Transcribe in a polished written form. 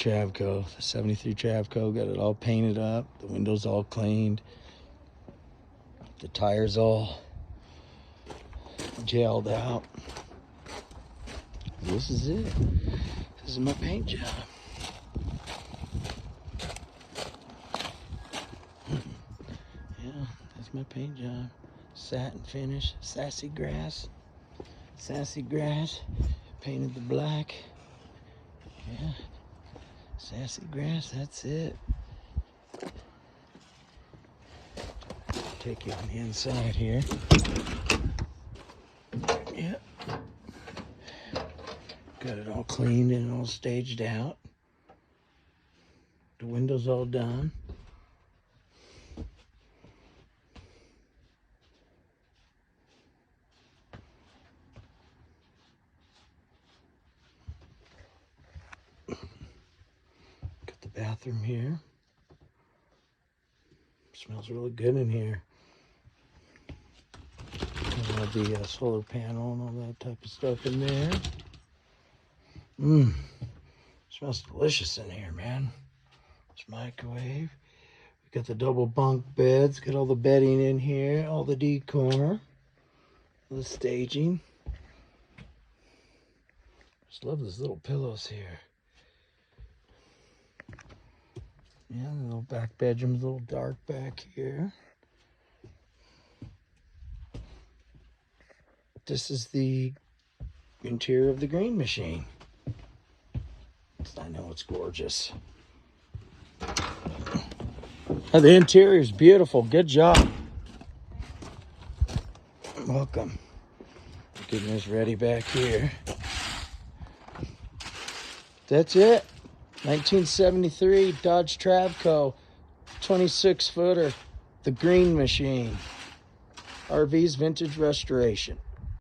Travco, the 73 Travco. Got it all painted up, the windows all cleaned, the tires all gelled out. This is it. This is my paint job. Yeah, that's my paint job. Satin finish, sassy grass. Sassy grass, painted the black. Yeah, sassy grass, that's it. Take you on the inside here. Yeah. Got it all cleaned and all staged out. The windows all done. Got the bathroom here. Smells really good in here. Got the solar panel and all that type of stuff in there. Smells delicious in here, man. This microwave. We got the double bunk beds. Got all the bedding in here, all the decor, the staging. Just love these little pillows here. Yeah, the little back bedroom's a little dark back here. This is the interior of the green machine. I know it's gorgeous. Oh, the interior is beautiful. Good job. Welcome. Getting this ready back here. That's it. 1973 Dodge Travco, 26 footer, the green machine. RV's vintage restoration.